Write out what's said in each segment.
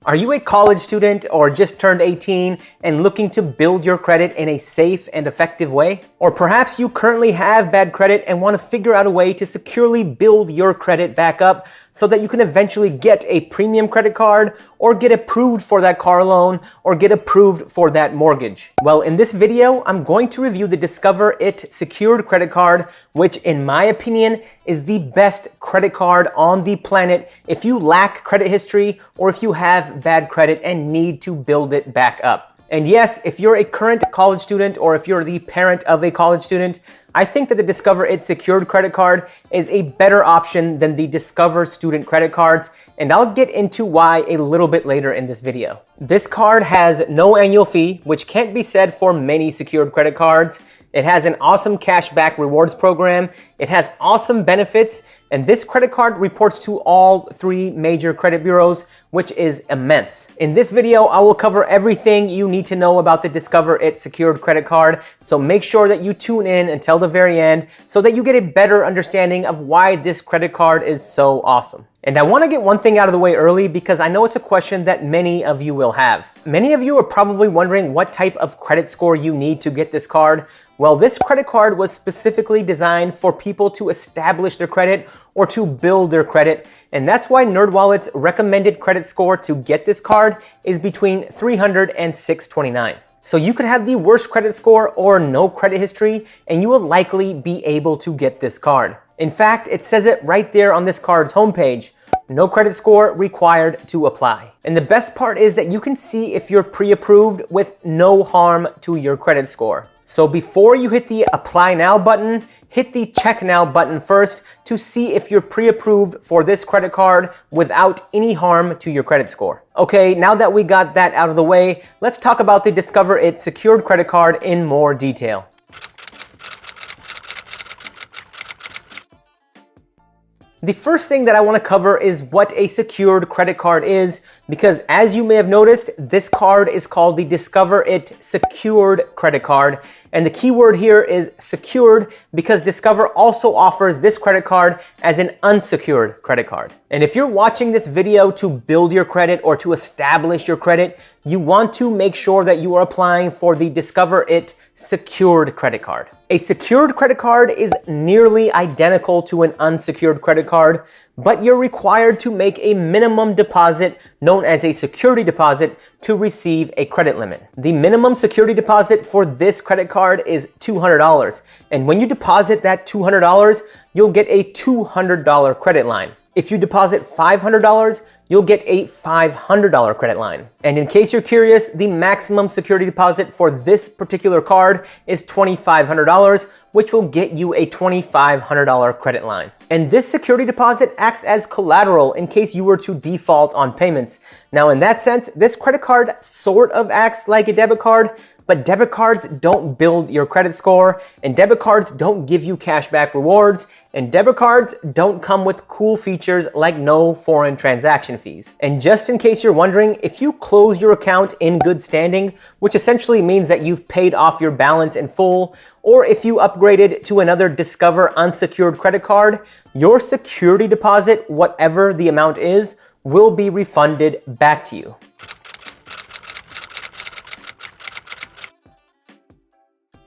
Are you a college student or just turned 18 and looking to build your credit in a safe and effective way? Or perhaps you currently have bad credit and want to figure out a way to securely build your credit back up so that you can eventually get a premium credit card or get approved for that car loan or get approved for that mortgage. Well, in this video, I'm going to review the Discover It secured credit card, which in my opinion is the best credit card on the planet if you lack credit history or if you have bad credit and need to build it back up. And yes, if you're a current college student or if you're the parent of a college student, I think that the Discover It secured credit card is a better option than the Discover student credit cards, and I'll get into why a little bit later in this video. This card has no annual fee, which can't be said for many secured credit cards. It has an awesome cashback rewards program. It has awesome benefits, and this credit card reports to all 3 major credit bureaus, which is immense. In this video, I will cover everything you need to know about the Discover It secured credit card, so make sure that you tune in until the very end so that you get a better understanding of why this credit card is so awesome. And I want to get one thing out of the way early because I know it's a question that many of you will have. Many of you are probably wondering what type of credit score you need to get this card. Well, this credit card was specifically designed for people to establish their credit or to build their credit. And that's why NerdWallet's recommended credit score to get this card is between 300 and 629. So you could have the worst credit score or no credit history, and you will likely be able to get this card. In fact, it says it right there on this card's homepage. No credit score required to apply. And the best part is that you can see if you're pre-approved with no harm to your credit score. So before you hit the Apply Now button, hit the Check Now button first to see if you're pre-approved for this credit card without any harm to your credit score. Okay, now that we got that out of the way, let's talk about the Discover It secured credit card in more detail. The first thing that I want to cover is what a secured credit card is, because as you may have noticed, this card is called the Discover It secured credit card. And the key word here is secured because Discover also offers this credit card as an unsecured credit card. And if you're watching this video to build your credit or to establish your credit, you want to make sure that you are applying for the Discover It secured credit card. A secured credit card is nearly identical to an unsecured credit card, but you're required to make a minimum deposit known as a security deposit to receive a credit limit. The minimum security deposit for this credit card is $200. And when you deposit that $200, you'll get a $200 credit line. If you deposit $500, you'll get a $500 credit line. And in case you're curious, the maximum security deposit for this particular card is $2,500, which will get you a $2,500 credit line. And this security deposit acts as collateral in case you were to default on payments. Now, in that sense, this credit card sort of acts like a debit card, but debit cards don't build your credit score, and debit cards don't give you cashback rewards, and debit cards don't come with cool features like no foreign transaction fees. And just in case you're wondering, if you close your account in good standing, which essentially means that you've paid off your balance in full, or if you upgraded to another Discover unsecured credit card, your security deposit, whatever the amount is, will be refunded back to you.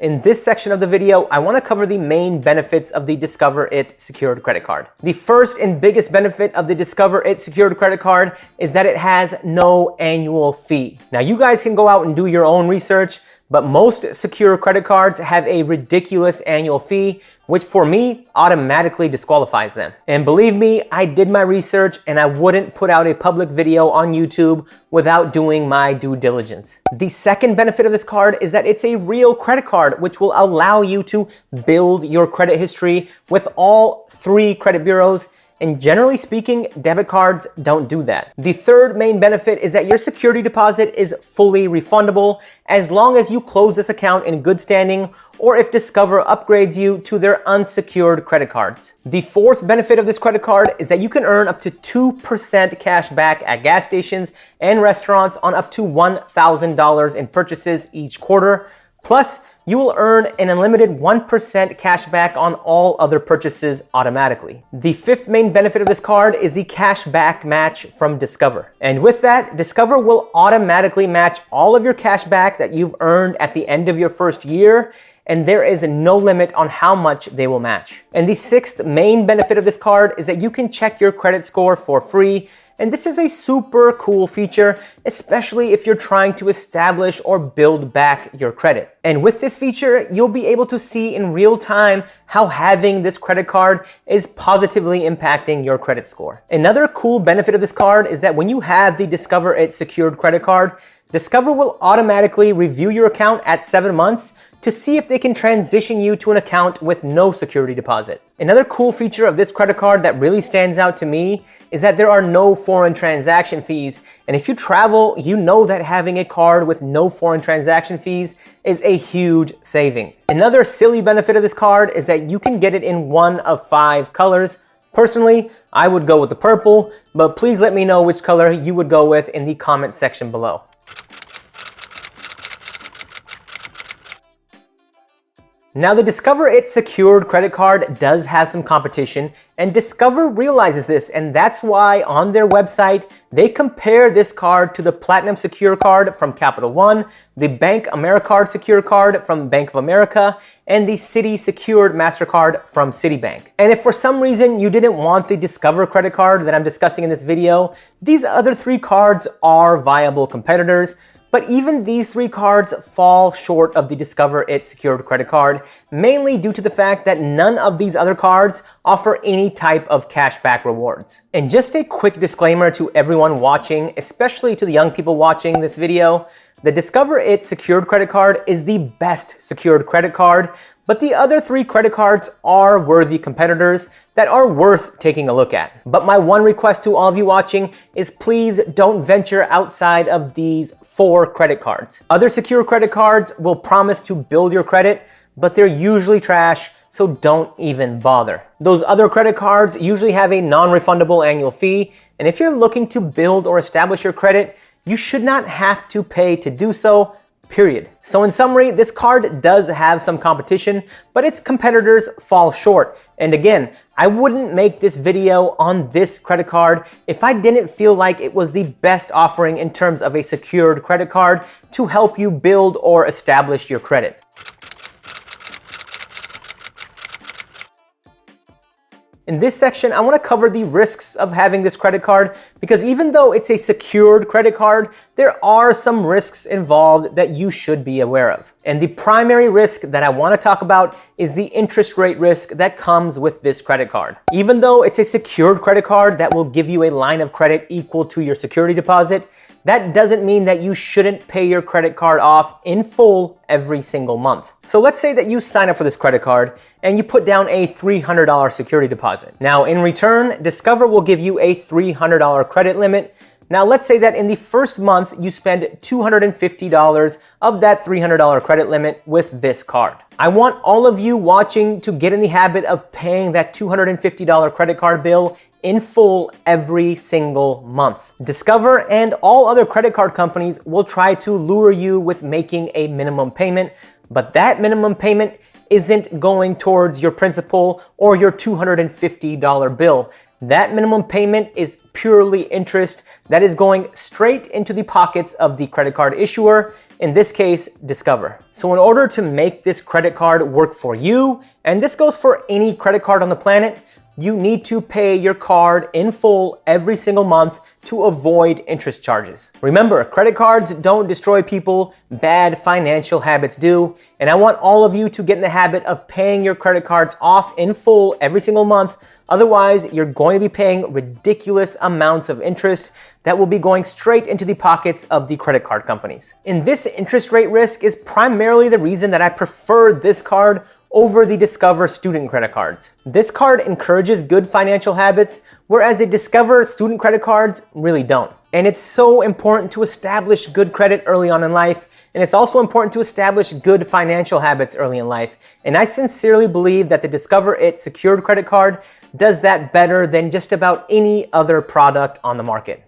In this section of the video, I want to cover the main benefits of the Discover It secured credit card. The first and biggest benefit of the Discover It secured credit card is that it has no annual fee. Now, you guys can go out and do your own research, but most secure credit cards have a ridiculous annual fee, which for me automatically disqualifies them. And believe me, I did my research and I wouldn't put out a public video on YouTube without doing my due diligence. The second benefit of this card is that it's a real credit card, which will allow you to build your credit history with all 3 credit bureaus. And generally speaking, debit cards don't do that. The third main benefit is that your security deposit is fully refundable as long as you close this account in good standing or if Discover upgrades you to their unsecured credit cards. The fourth benefit of this credit card is that you can earn up to 2% cash back at gas stations and restaurants on up to $1,000 in purchases each quarter. Plus, you will earn an unlimited 1% cash back on all other purchases automatically. The fifth main benefit of this card is the cashback match from Discover. And with that, Discover will automatically match all of your cash back that you've earned at the end of your first year, and there is no limit on how much they will match. And the sixth main benefit of this card is that you can check your credit score for free. And this is a super cool feature, especially if you're trying to establish or build back your credit. And with this feature, you'll be able to see in real time how having this credit card is positively impacting your credit score. Another cool benefit of this card is that when you have the Discover It secured credit card, Discover will automatically review your account at 7 months to see if they can transition you to an account with no security deposit. Another cool feature of this credit card that really stands out to me is that there are no foreign transaction fees. And if you travel, you know that having a card with no foreign transaction fees is a huge saving. Another silly benefit of this card is that you can get it in one of 5 colors. Personally, I would go with the purple, but please let me know which color you would go with in the comment section below. Now, the Discover It secured credit card does have some competition, and Discover realizes this, and that's why on their website, they compare this card to the Platinum Secure card from Capital One, the Bank AmeriCard Secure card from Bank of America, and the Citi Secured MasterCard from Citibank. And if for some reason you didn't want the Discover credit card that I'm discussing in this video, these other 3 cards are viable competitors. But even these 3 cards fall short of the Discover It secured credit card, mainly due to the fact that none of these other cards offer any type of cashback rewards. And just a quick disclaimer to everyone watching, especially to the young people watching this video, the Discover It secured credit card is the best secured credit card, but the other 3 credit cards are worthy competitors that are worth taking a look at. But my one request to all of you watching is please don't venture outside of these 4 credit cards. Other secure credit cards will promise to build your credit, but they're usually trash, so don't even bother. Those other credit cards usually have a non-refundable annual fee, and if you're looking to build or establish your credit, you should not have to pay to do so, period. So in summary, this card does have some competition, but its competitors fall short. And again, I wouldn't make this video on this credit card if I didn't feel like it was the best offering in terms of a secured credit card to help you build or establish your credit. In this section, I want to cover the risks of having this credit card because even though it's a secured credit card, there are some risks involved that you should be aware of. And the primary risk that I want to talk about is the interest rate risk that comes with this credit card. Even though it's a secured credit card that will give you a line of credit equal to your security deposit, that doesn't mean that you shouldn't pay your credit card off in full every single month. So let's say that you sign up for this credit card and you put down a $300 security deposit. Now in return, Discover will give you a $300 credit limit. Now let's say that in the first month you spend $250 of that $300 credit limit with this card. I want all of you watching to get in the habit of paying that $250 credit card bill in full every single month. Discover and all other credit card companies will try to lure you with making a minimum payment, but that minimum payment isn't going towards your principal or your $250 bill. That minimum payment is purely interest that is going straight into the pockets of the credit card issuer, in this case, Discover. So in order to make this credit card work for you, and this goes for any credit card on the planet, you need to pay your card in full every single month to avoid interest charges. Remember, credit cards don't destroy people, bad financial habits do, and I want all of you to get in the habit of paying your credit cards off in full every single month. Otherwise, you're going to be paying ridiculous amounts of interest that will be going straight into the pockets of the credit card companies. And this interest rate risk is primarily the reason that I prefer this card over the Discover student credit cards. This card encourages good financial habits, whereas the Discover student credit cards really don't. And it's so important to establish good credit early on in life, and it's also important to establish good financial habits early in life. And I sincerely believe that the Discover It secured credit card does that better than just about any other product on the market.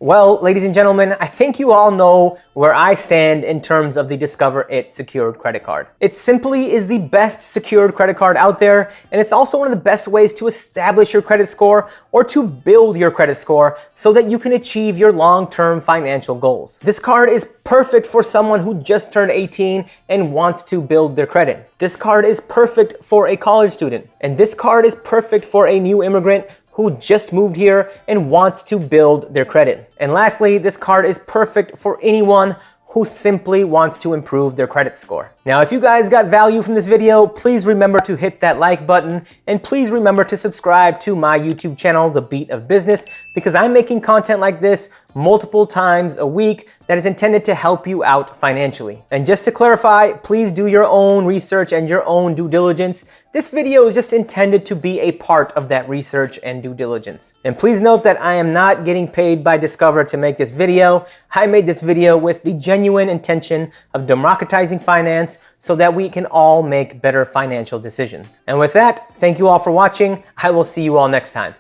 Well, ladies and gentlemen, I think you all know where I stand in terms of the Discover It secured credit card. It simply is the best secured credit card out there, and it's also one of the best ways to establish your credit score or to build your credit score so that you can achieve your long-term financial goals. This card is perfect for someone who just turned 18 and wants to build their credit. This card is perfect for a college student, and this card is perfect for a new immigrant who just moved here and wants to build their credit. And lastly, this card is perfect for anyone who simply wants to improve their credit score. Now, if you guys got value from this video, please remember to hit that like button, and please remember to subscribe to my YouTube channel, The Beat of Business, because I'm making content like this multiple times a week that is intended to help you out financially. And just to clarify, please do your own research and your own due diligence. This video is just intended to be a part of that research and due diligence. And please note that I am not getting paid by Discover to make this video. I made this video with the genuine intention of democratizing finance so that we can all make better financial decisions. And with that, thank you all for watching. I will see you all next time.